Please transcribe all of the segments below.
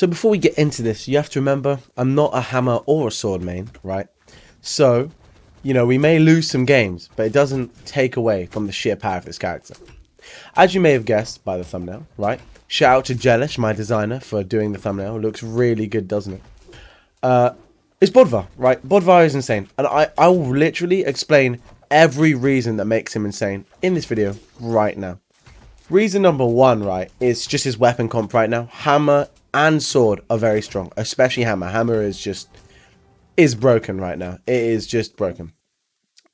So before we get into this, you have to remember, I'm not a hammer or a sword main, right? So, you know, we may lose some games, but it doesn't take away from the sheer power of this character. As you may have guessed by the thumbnail, right? Shout out to Jellish, my designer, for doing the thumbnail. It looks really good, doesn't it? It's BODVAR, right? BODVAR is insane. And I will literally explain every reason that makes him insane in this video right now. Reason number one, right, is just his weapon comp right now. Hammer and sword are very strong, especially hammer. Hammer is broken right now. It is just broken.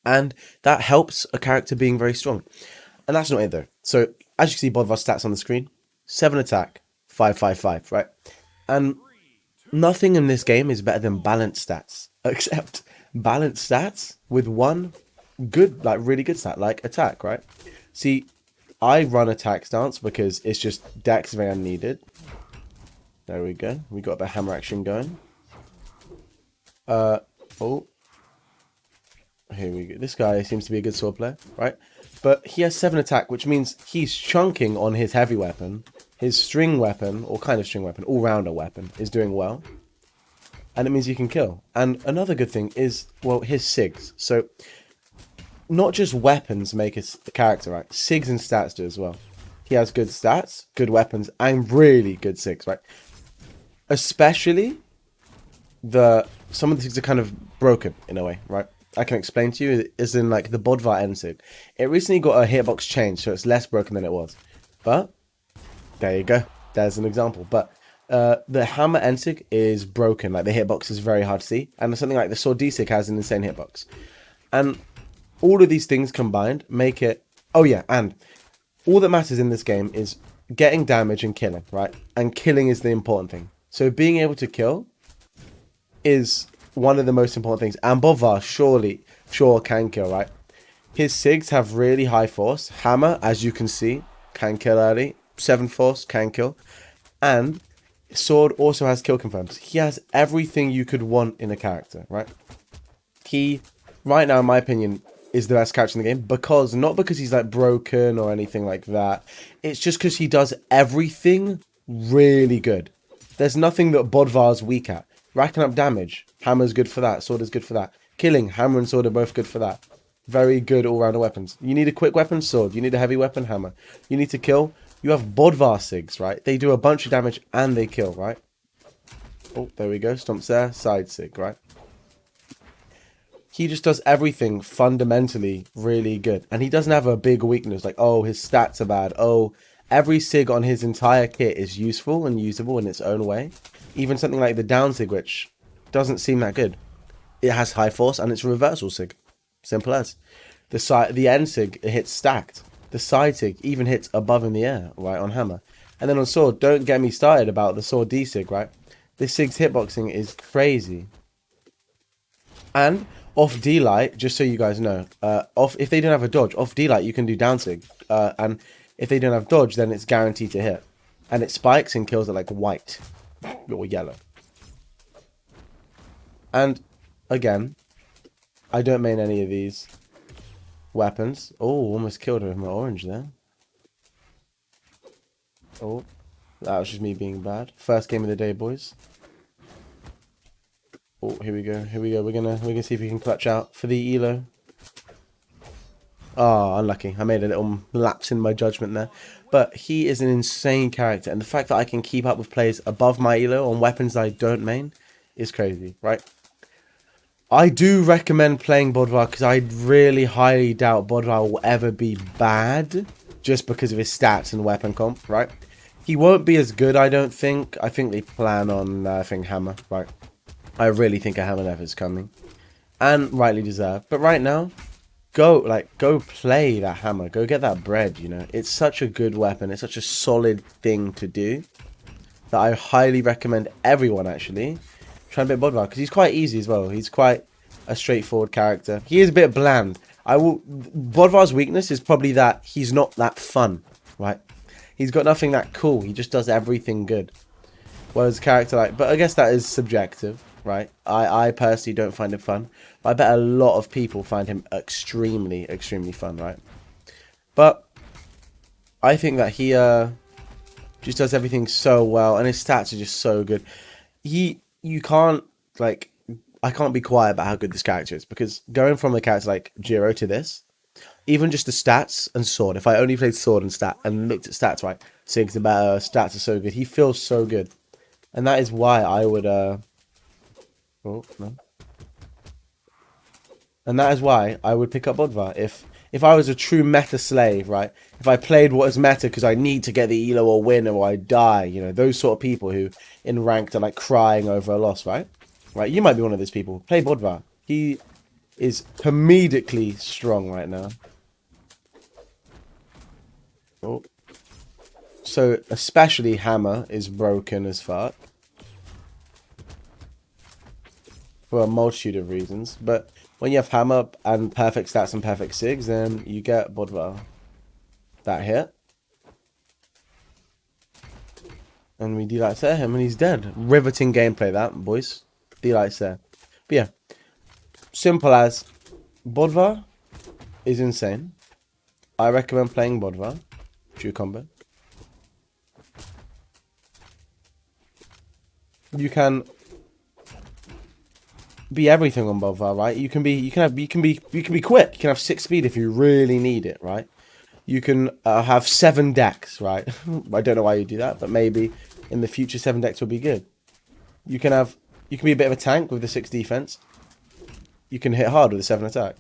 And that helps a character being very strong. And that's not it though. So as you see BODVAR stats on the screen, 7 attack, 555, right? And nothing in this game is better than balanced stats, except balanced stats with one good, like really good stat, like attack, right? See, I run attack stance because it's just dex van needed. There we go. We got the hammer action going. Oh. Here we go. This guy seems to be a good sword player, right? But he has 7 attack, which means he's chunking on his heavy weapon. His string weapon, or kind of string weapon, all-rounder weapon, is doing well. And it means you can kill. And another good thing is, well, his SIGs. So, not just weapons make a character, right? SIGs and stats do as well. He has good stats, good weapons, and really good SIGs, right? Especially, some of the SIGs are kind of broken, in a way, right? I can explain to you, is in like the BODVAR end SIG. It recently got a hitbox change, so it's less broken than it was. But, there you go. There's an example. But the hammer end SIG is broken. Like the hitbox is very hard to see. And something like the sword D SIG has an insane hitbox. And all of these things combined make it... Oh yeah, and all that matters in this game is getting damage and killing, right? And killing is the important thing. So being able to kill is one of the most important things. And BODVAR sure can kill, right? His SIGs have really high force. Hammer, as you can see, can kill early. 7 force, can kill. And sword also has kill confirms. He has everything you could want in a character, right? He, right now, in my opinion, is the best character in the game. Because, not because he's like broken or anything like that. It's just because he does everything really good. There's nothing that BODVAR's weak at. Racking up damage, hammer's good for that, sword is good for that. Killing, hammer and sword are both good for that. Very good all-rounder weapons. You need a quick weapon, sword. You need a heavy weapon, hammer. You need to kill. You have BODVAR SIGs, right? They do a bunch of damage and they kill, right? Oh, there we go. Stomps there. Side SIG, right? He just does everything fundamentally really good. And he doesn't have a big weakness like, oh, his stats are bad. Oh, every SIG on his entire kit is useful and usable in its own way. Even something like the down SIG, which doesn't seem that good. It has high force and it's a reversal SIG. Simple as. The end SIG, it hits stacked. The side SIG even hits above in the air, right, on hammer. And then on sword, don't get me started about the sword D SIG, right? This SIG's hitboxing is crazy. And off D-light, just so you guys know, if they don't have a dodge, off D-light you can do down SIG. And if they don't have dodge, then it's guaranteed to hit. And it spikes and kills it like white. Or yellow. And again, I don't main any of these weapons. Oh, almost killed her with my orange there. Oh, that was just me being bad. First game of the day, boys. Oh, here we go. Here we go. We're gonna see if we can clutch out for the elo. Oh, unlucky. I made a little lapse in my judgment there. But he is an insane character. And the fact that I can keep up with players above my elo on weapons I don't main is crazy, right? I do recommend playing BODVAR because I really highly doubt BODVAR will ever be bad just because of his stats and weapon comp, right? He won't be as good, I don't think. I think they plan on, hammer, right? I really think a hammer never is coming. And rightly deserved. But right now, go play that hammer. Go get that bread, you know. It's such a good weapon. It's such a solid thing to do that I highly recommend everyone actually try and beat BODVAR because he's quite easy as well. He's quite a straightforward character. He is a bit bland. BODVAR's weakness is probably that he's not that fun, right? He's got nothing that cool. He just does everything good. Whereas a character like, but I guess that is subjective, right? I personally don't find him fun. But I bet a lot of people find him extremely, extremely fun, right? But I think that he Just does everything so well, and his stats are just so good. You can't, like, I can't be quiet about how good this character is, because going from a character like Jiro to this, even just the stats and sword. If I only played sword and stat and looked at stats, right, Sig's are better, stats are so good. He feels so good, and that is why I would. Oh no. And that is why I would pick up BODVAR if I was a true meta slave, right? If I played what is meta because I need to get the elo or win or I die, you know, those sort of people who in ranked are like crying over a loss, right? Right, you might be one of those people. Play BODVAR. He is comedically strong right now. Oh. So especially Hammer is broken as fuck. For a multitude of reasons, but when you have Hammer and perfect stats and perfect SIGs, then you get BODVAR. That hit. And we delight there him and he's dead. Riveting gameplay that, boys. Delights there. But yeah. Simple as BODVAR is insane. I recommend playing BODVAR. True combo. You can be everything on BODVAR, right? You can be quick. You can have 6 speed if you really need it, right? You can have 7 decks, right? I don't know why you do that, but maybe in the future 7 decks will be good. You can be a bit of a tank with the 6 defense. You can hit hard with the 7 attack.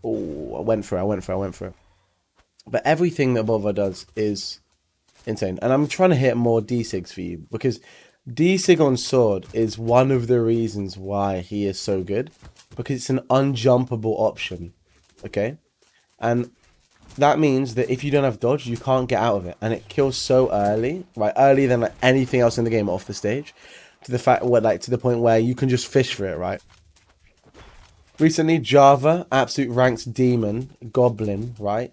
Oh, I went for it. But everything that BODVAR does is insane. And I'm trying to hit more D-Sigs for you, because D-Sig on sword is one of the reasons why he is so good, because it's an unjumpable option, okay? And that means that if you don't have dodge, you can't get out of it, and it kills so early, right? Earlier than like anything else in the game off the stage, to the point where you can just fish for it, right? Recently, Java, absolute ranked demon, goblin, right?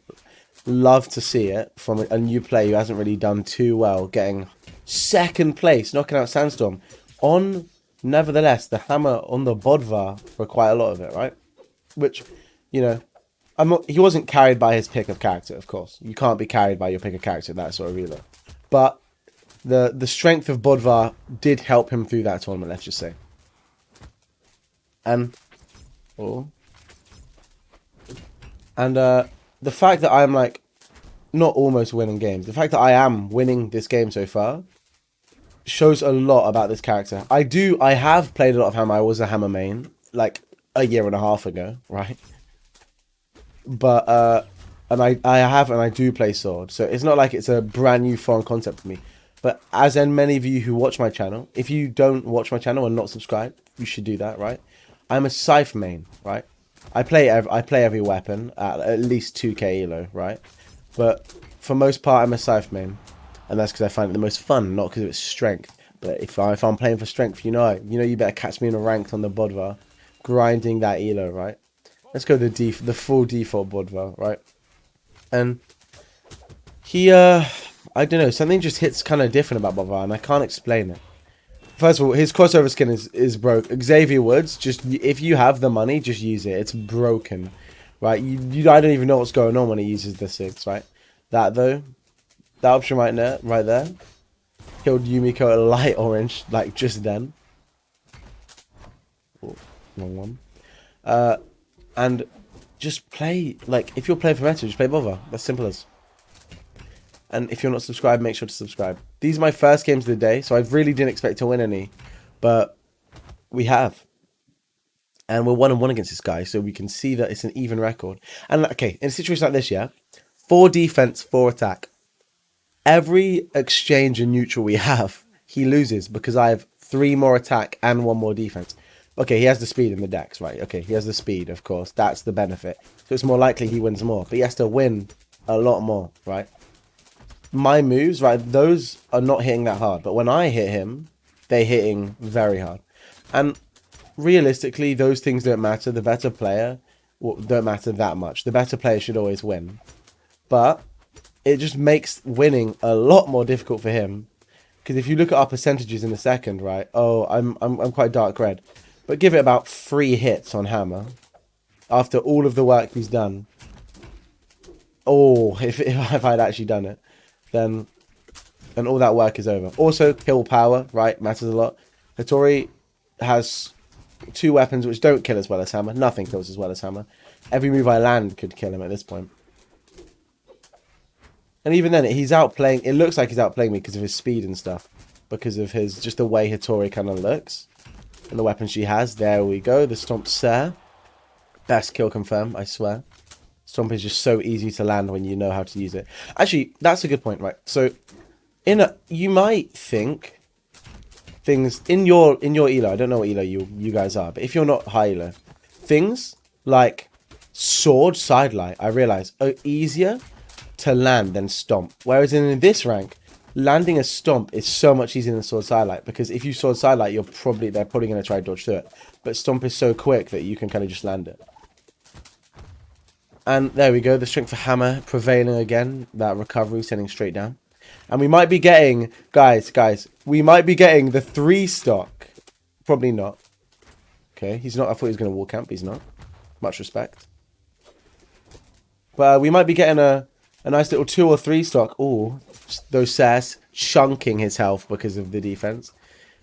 Love to see it from a new player who hasn't really done too well, getting 2nd place, knocking out Sandstorm on, nevertheless, the Hammer on the BODVAR for quite a lot of it, right? Which, you know, he wasn't carried by his pick of character, of course. You can't be carried by your pick of character, that sort of elo. But the strength of BODVAR did help him through that tournament, let's just say. And the fact that I'm like not almost winning games, the fact that I am winning this game so far shows a lot about this character. I have played a lot of Hammer. I was a Hammer main like a year and a half ago, right? But and I do play sword, so it's not like it's a brand new foreign concept for me. But as in many of you who watch my channel, if you don't watch my channel and not subscribe, you should do that, right? I'm a Scythe main, right? I play every weapon at least 2k elo, right? But for most part, I'm a Scythe main, and that's because I find it the most fun, not because of its strength. But if I'm playing for strength, you better catch me in a ranked on the BODVAR, grinding that elo, right? Let's go the full default BODVAR, right? And he, I don't know, something just hits kind of different about BODVAR, and I can't explain it. First of all, his crossover skin is broke. Xavier Woods, just if you have the money, just use it. It's broken, right? I don't even know what's going on when he uses the 6, right? That though, that option right there, killed Yumiko at light orange, like just then. Oh, wrong one. And just play, like, if you're playing for meta, just play BODVAR. That's simple as. And if you're not subscribed, make sure to subscribe. These are my first games of the day, so I really didn't expect to win any. But we have. And we're 1-1 against this guy, so we can see that it's an even record. And, okay, in a situation like this, yeah, 4 defense, 4 attack. Every exchange and neutral we have, he loses because I have 3 more attack and 1 more defense. Okay, he has the speed in the decks, right? Okay, he has the speed, of course. That's the benefit. So it's more likely he wins more. But he has to win a lot more, right? My moves, right, those are not hitting that hard. But when I hit him, they're hitting very hard. And realistically, those things don't matter. The better player don't matter that much. The better player should always win. But it just makes winning a lot more difficult for him. Because if you look at our percentages in a second, right? Oh, I'm quite dark red. But give it about 3 hits on Hammer. After all of the work he's done. Oh, if I'd actually done it. Then And all that work is over. Also, kill power, right? Matters a lot. Hattori has 2 weapons which don't kill as well as hammer. Nothing kills as well as hammer. Every move I land could kill him at this point. And even then, he's outplaying... It looks like he's outplaying me because of his speed and stuff. Because of his... Just the way Hattori kind of looks. And the weapon she has. There we go. The Stomp Sir. Best kill confirmed, I swear. Stomp is just so easy to land when you know how to use it. Actually, that's a good point, right? So... you might think things in your elo. I don't know what elo you guys are, but if you're not high elo, things like sword sidelight, I realize, are easier to land than stomp. Whereas in this rank, landing a stomp is so much easier than sword sidelight, because if you sword sidelight, they're probably going to try to dodge through it. But stomp is so quick that you can kind of just land it. And there we go. The strength for hammer prevailing again. That recovery sending straight down. And we might be getting, guys, we might be getting the 3 stock. Probably not. Okay, he's not. I thought he was going to wall camp. He's not. Much respect. But we might be getting a nice little 2 or 3 stock. Oh, those sass chunking his health because of the defense.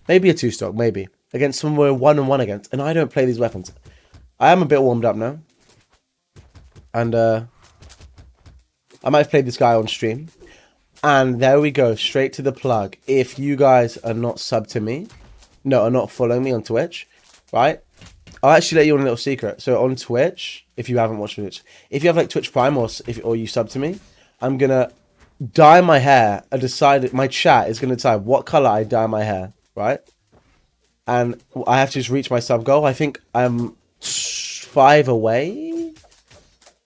Maybe a 2 stock, maybe. Against someone we're 1-on-1 against. And I don't play these weapons. I am a bit warmed up now. And I might have played this guy on stream. And there we go, straight to the plug. If you guys are not subbed to me, are not following me on Twitch, right? I'll actually let you on a little secret. So on Twitch, if you haven't watched Twitch, if you have like Twitch Prime or you sub to me, I'm gonna dye my hair. My chat is gonna decide what color I dye my hair, right? And I have to just reach my sub goal. I think I'm 5 away.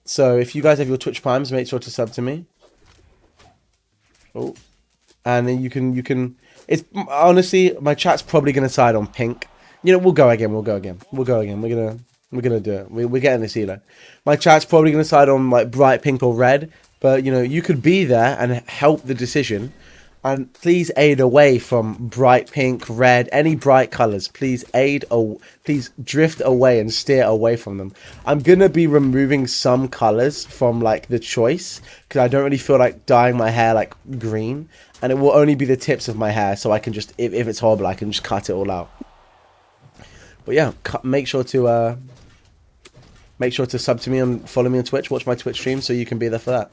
So if you guys have your Twitch Primes, make sure to sub to me. Oh, and then you can. It's honestly, my chat's probably gonna side on pink. You know, we'll go again. We're gonna do it. We're getting this elo. My chat's probably gonna side on like bright pink or red. But you know, you could be there and help the decision. And please aid away from bright pink, red, any bright colors. Please please drift away and steer away from them. I'm going to be removing some colors from like the choice, because I don't really feel like dyeing my hair like green. And it will only be the tips of my hair, so I can just, if it's horrible, I can just cut it all out. But yeah, make sure to sub to me and follow me on Twitch. Watch my Twitch stream so you can be there for that.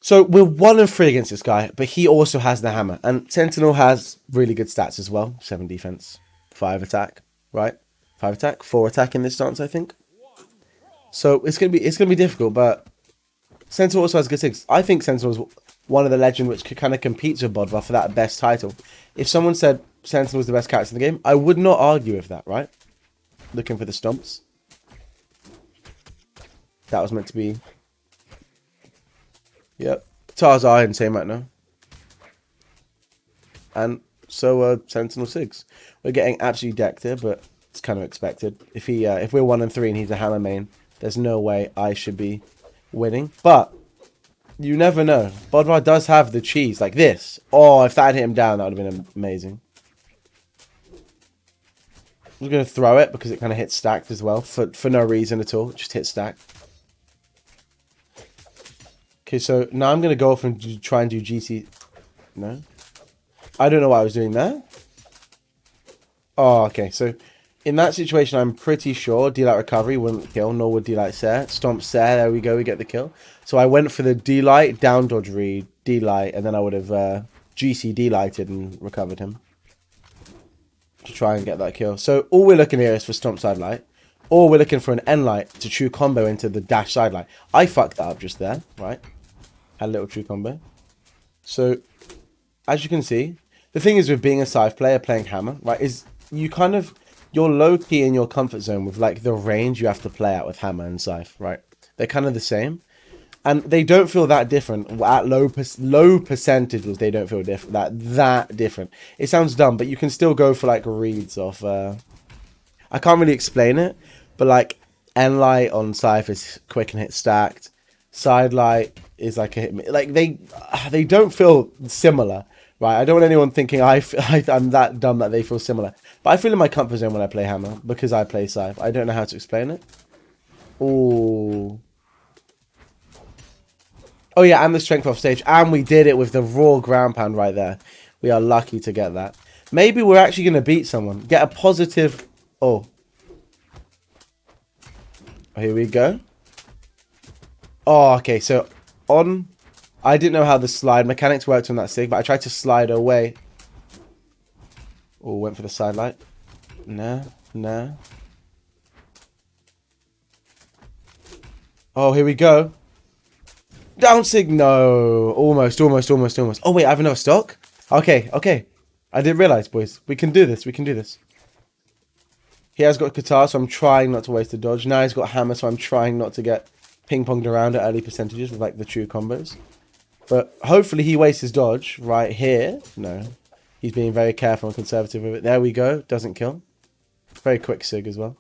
So we're 1-3 against this guy, but he also has the hammer. And Sentinel has really good stats as well. 7 defense, 5 attack, right? 5 attack, 4 attack in this stance, I think. So it's gonna be difficult, but Sentinel also has good things. I think Sentinel is one of the legends which could kind of compete with BODVAR for that best title. If someone said Sentinel was the best character in the game, I would not argue with that, right? Looking for the stomps. That was meant to be. Yep. Tarzan insane right now. And so Sentinel 6. We're getting absolutely decked here, but it's kind of expected. If we're 1-3 and he's a hammer main, there's no way I should be winning. But you never know. BODVAR does have the cheese like this. Oh, if that had hit him down, that would have been amazing. I'm going to throw it because it kind of hit stacked as well for no reason at all. Just hit stacked. Okay, so now I'm going to go off and try and do GC. No. I don't know what I was doing there. Oh, okay. So in that situation, I'm pretty sure D-Light Recovery wouldn't kill, nor would D-Light Sare. Stomp Sare, there we go, we get the kill. So I went for the D-Light, down dodge read, D-Light, and then I would have GC D-Lighted and recovered him. To try and get that kill. So all we're looking here is for Stomp Sidelight. Or we're looking for an N-Light to true combo into the dash Sidelight. I fucked that up just there, right? Had a little true combo. So, as you can see, the thing is with being a Scythe player playing Hammer, right, is you're low-key in your comfort zone with like the range you have to play out with Hammer and Scythe, right? They're kind of the same. And they don't feel that different. At low percentages, they don't feel that different. It sounds dumb, but you can still go for like reads of... I can't really explain it, but like N-Light on Scythe is quick and hit stacked. Sidelight is like a hit... Like they don't feel similar, right? I don't want anyone thinking I'm that dumb that they feel similar. But I feel in my comfort zone when I play Hammer because I play Scythe. I don't know how to explain it. Ooh... Oh yeah, and the strength off stage. And we did it with the raw ground pound right there. We are lucky to get that. Maybe we're actually going to beat someone. Get a positive... Oh. Here we go. Oh, okay. So on... I didn't know how the slide mechanics worked on that stick, but I tried to slide away. Oh, went for the side light. Nah, nah. Oh, here we go. Down sig, no. Almost. Oh, wait, I have another stock? Okay. I didn't realize, boys. We can do this. He has got guitar, so I'm trying not to waste a dodge. Now he's got hammer, so I'm trying not to get ping-ponged around at early percentages with, like, the true combos. But hopefully he wastes his dodge right here. No. He's being very careful and conservative with it. There we go. Doesn't kill. Very quick sig as well.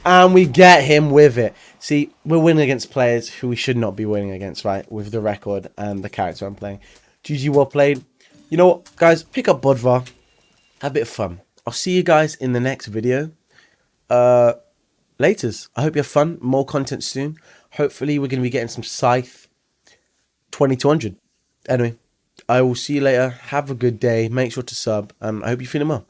And we get him with it. See, we're winning against players who we should not be winning against, right? With the record and the character I'm playing. GG, well played. You know what, guys? Pick up BODVAR. Have a bit of fun. I'll see you guys in the next video. Laters. I hope you have fun. More content soon. Hopefully, we're going to be getting some Scythe 2200. Anyway, I will see you later. Have a good day. Make sure to sub. And I hope you're feeling well.